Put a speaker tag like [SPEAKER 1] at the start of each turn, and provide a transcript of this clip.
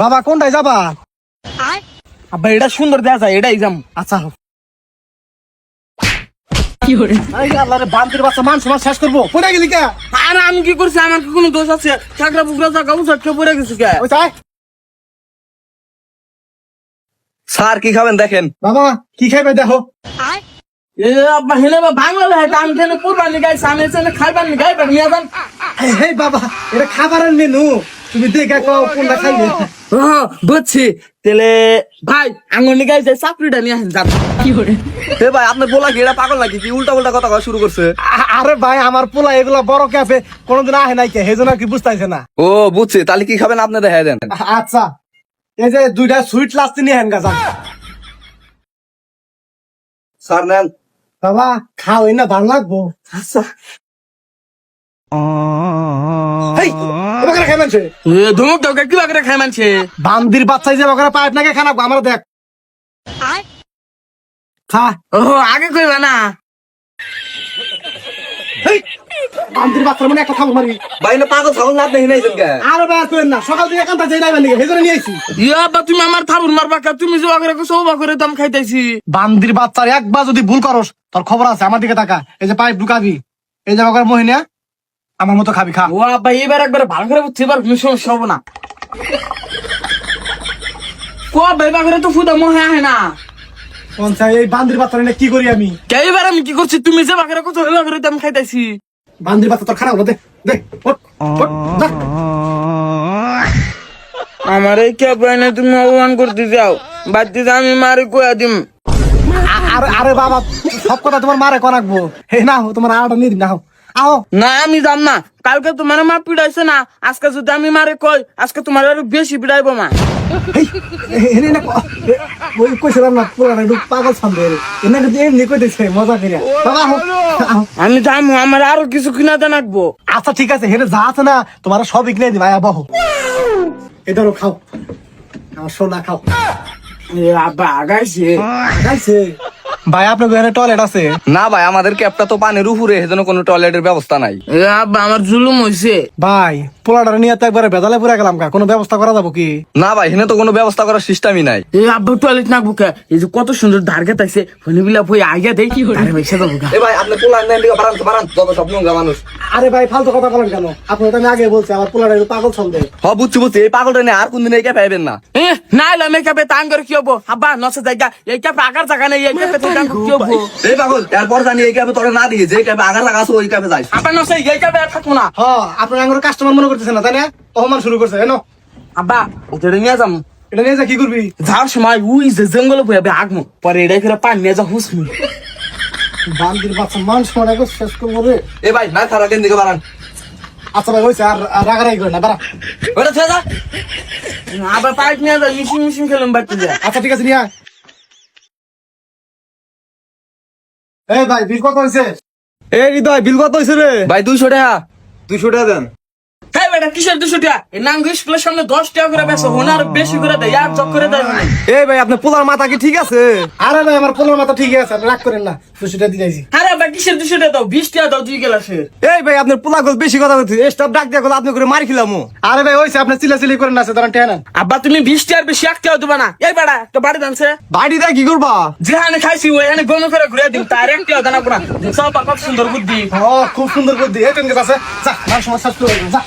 [SPEAKER 1] বাবা কোনটায় যাবা?
[SPEAKER 2] আব্বা এটা সুন্দর দেখা যায়, এটাই যাম।
[SPEAKER 1] আচ্ছা আল্লাহরে বান্তির বাচ্চা মান সমাজ শেষ করবো, পড়ে গেলি কে?
[SPEAKER 2] আর আমি কি করছি? আমার কি কোনো দোষ আছে? চাকরা বুকরা জায়গা উঠে পড়ে গেছি কে?
[SPEAKER 1] ওই চাই
[SPEAKER 3] স্যার কি খাবেন দেখেন।
[SPEAKER 1] বাবা কি খাইবে দেখো।
[SPEAKER 2] এ আব্বা হেলে বা বাংলা লেখা, আমি কেন কুরবানি গাইছি, আমি এসে খাইবার নি গাইবার নিয়ে যান।
[SPEAKER 1] হে বাবা এটা খাবারের মেনু, তুমি দেখে কও কোনটা খাইবে।
[SPEAKER 2] ও বুঝছি, তাহলে ভাই আঙ্গুর নিয়ে গাইছে চাকরিটা নিয়ে আসেন যান।
[SPEAKER 3] এ ভাই আপনার বলা কি এটা পাগল নাকি? কি উল্টা উল্টা কথা কওয়া শুরু করছে?
[SPEAKER 1] আরে ভাই আমার পোলা এগুলা বড় ক্যাফে কোনোদিন আহে নাই কে, সেজন্য আর কি বুঝতেছে না।
[SPEAKER 3] ও বুঝছি, তাহলে কি খাবেন আপনি দেখাই দেন।
[SPEAKER 1] আচ্ছা এই যে দুইটা সুইট লাস্তি নিয়ে হেন গাছা।
[SPEAKER 3] স্যার নেন।
[SPEAKER 1] বাবা খাও না ভালো লাগবো।
[SPEAKER 2] আচ্ছা
[SPEAKER 1] হেই এবার খাই মানছে
[SPEAKER 2] এ ধমক দাও কি বাগরে খাই মানছে?
[SPEAKER 1] বান্দির বাচ্চাই যে বকরা পাইপ নাকি খানা আমার দেখ খা।
[SPEAKER 2] ও আগে কইবা না।
[SPEAKER 1] হেই বান্দির বাচ্চার মনে একটা খাবো মারি।
[SPEAKER 3] ভাই না পাগল ছাগল না আপনি হিনাইছেন কে?
[SPEAKER 1] আরে ভাই করেন না, সকাল থেকে এখানটা যাই নাই বান্দি সেজন্য নিয়ে আইছি।
[SPEAKER 2] ইয়া আব্বা তুমি আমার থাবুর মারবা কা? তুমি যে বাগরে কইছো বাগরে দাম খাইতাছি।
[SPEAKER 1] বান্দির বাচ্চার একবার যদি ভুল করস তোর খবর আছে, আমার দিকে তাকা। এই যে পাইপ ঢুকাবি, এই যে বকরা মহিনা আমার মতো খাবি, খা।
[SPEAKER 2] ও আব্বা এবার একবার ভালো করে বুঝছি, এবার কোনো সমস্যা হবে না। কো ভাই বাগরে তো ফুদা মহে আহে না।
[SPEAKER 1] পঞ্চায় এই বান্দির বাচ্চা নিয়ে কি করি আমি?
[SPEAKER 2] কে এবার আমি কি করছি? তুমি যে বাগরে কত বাগরে দাম খাইতাছি।
[SPEAKER 1] বান্দির বাচ্চা তোর খারাপ হলো, দে দে ওঠ, ওঠ, যা।
[SPEAKER 2] আমার এই কে বাইনে তুমি অপমান করতে যাও, বাদ দিতে আমি মারি কয়া দিম।
[SPEAKER 1] আরে আরে বাবা সব কথা তোমার মারে কনাকবো। হে না তোমার আড়াটা নিয়ে দিন না, আও।
[SPEAKER 2] না আমি যাম না, কালকে তোমার মা পিড়াইছে না, আজকে যদি আমি মারে কই আজকে তোমার আরো বেশি পিড়াইবো মা।
[SPEAKER 1] এনে না ওই কইছিলাম না পুরানো একটু পাগল ছান্দে এনে কিন্তু এমনি কইতেছে মজা করিয়া। বাবা আও।
[SPEAKER 2] আমি যাবো, আমার আরো কিছু কিনা জানাকবো।
[SPEAKER 1] আচ্ছা ঠিক আছে, হেরে যা আছে না তোমার সবই কিনে দিবা, আয়া বহ। এই ধরো খাও, আমার সোনা খাও।
[SPEAKER 2] এ আব্বা আগাইছে।
[SPEAKER 1] খাইছে ভাই আপনার ঘরে টয়লেট আছে?
[SPEAKER 3] না ভাই আমাদের ক্যাবটা তো পানির উপরে, সেজন্য কোনো টয়লেটের ব্যবস্থা নাই।
[SPEAKER 2] এ আব্বা আমার জুলুম হইছে।
[SPEAKER 1] ভাই পোলাটার নিয়ে তো একবারে বেজালে পুরা গেলাম, কা কোনো ব্যবস্থা করা যাবো কি?
[SPEAKER 3] না ভাই এখানে তো কোনো ব্যবস্থা করার সিস্টেমই নাই।
[SPEAKER 2] এ আব্বা টয়লেট না বুকা, এই যে কত সুন্দর ধারগেত আছে, ফোনে বিলা বই আইগা দেই কি আরে বেশে দাও বুকা।
[SPEAKER 3] এ ভাই আপনি পোলা নেন দিকে বারান বারান, যত সব নোংরা মানুষ।
[SPEAKER 1] আরে ভাই ফালতু কথা বলেন কেন? আপনি তো আমি আগে বলছি আমার পোলাটা একটু পাগল ছন্দে।
[SPEAKER 3] হ বুঝছি বুঝছি, এই পাগলটা নিয়ে আর কোনদিন এই ক্যাবে আইবেন না।
[SPEAKER 2] এ না এলা মেকআপে তাং করে কি হবো? আব্বা নসে জায়গা এই ক্যাপে আগার জায়গা নেই, এই ক্যাপে তো তাং কি হবো?
[SPEAKER 3] এই পাগল এরপর জানি এই ক্যাবে তোরা না দিয়ে যে ক্যাবে আগা লাগা আছে ওই ক্যাবে যাই।
[SPEAKER 2] আব্বা নসে এই ক্যাপে আর থাকবো না।
[SPEAKER 1] হ আপনার আঙ্গুর কাস্টমার মনে করতেছে না তাই না? অপমান শুরু করছে এনো।
[SPEAKER 2] আব্বা ওটা নিয়ে যাম,
[SPEAKER 1] এটা নিয়ে যা কি করবি?
[SPEAKER 2] যাওয়ার সময় উই যে জঙ্গলে বইয়াবে আগমো, পরে এটাই করে পানি নিয়ে যা হুসমি।
[SPEAKER 1] বান্দির বাচ্চা মানুষ মনে করে শেষ করবো রে।
[SPEAKER 3] এ ভাই না খারাপ কেন দিকে বারান।
[SPEAKER 1] আচ্ছা ভাই হয়েছে, আর রাগারাগি করে না বাড়া।
[SPEAKER 3] ওটা ছেড়ে যা।
[SPEAKER 2] আবার পাইপ নিয়ে যা, মিশিং মিশিং খেলুম বাড়তে যা।
[SPEAKER 1] আচ্ছা ঠিক আছে নিয়ে আয়। এই ভাই বিল কত হয়েছে?
[SPEAKER 3] এই হৃদয় বিল কত হয়েছে রে? ভাই 200 টাকা।
[SPEAKER 1] 200 টাকা দেন।
[SPEAKER 2] হ্যাঁ বেটা কিসের 200 টাকা? এই নাঙ্গু স্কুলের সামনে 10 টাকা করে বেচো, হোনার বেশি করে দেয়, আর চক করে দেয় না।
[SPEAKER 1] এই ভাই আপনার পোলার মাথা কি ঠিক আছে? আরে ভাই আমার পোলার মাথা ঠিক আছে, আপনি রাগ করেন না। 200 টাকা দিয়েছি।
[SPEAKER 2] আরে ভাই কিসের 200 টাকা দাও? 20 টাকা দাও 2 গ্লাসের।
[SPEAKER 1] এই ভাই আপনার পোলা গল বেশি কথা বলছে, স্টাফ ডাক দিয়া গেল আপনি করে মারি খেলামু। আরে ভাই হইছে, আপনি চিল্লাচিল্লি করেন না, দাঁড়ান টেয়া নেন।
[SPEAKER 2] আব্বা তুমি 20 টাকার বেশি 1 টাকা দিবা না। এই বেটা একটা বাড়ি দানছে,
[SPEAKER 1] বাড়ি দেয় কি করবা?
[SPEAKER 2] যেখানে খাইছি ওখানে গম করে ঘুরে দিম, তার 1 টাকা দানা পুরা। সব কত সুন্দর বুদ্ধি।
[SPEAKER 1] ও খুব সুন্দর বুদ্ধি, এই টেনকে আছে। যা, আর সমস্যা শুরু হয়ে গেল, যা।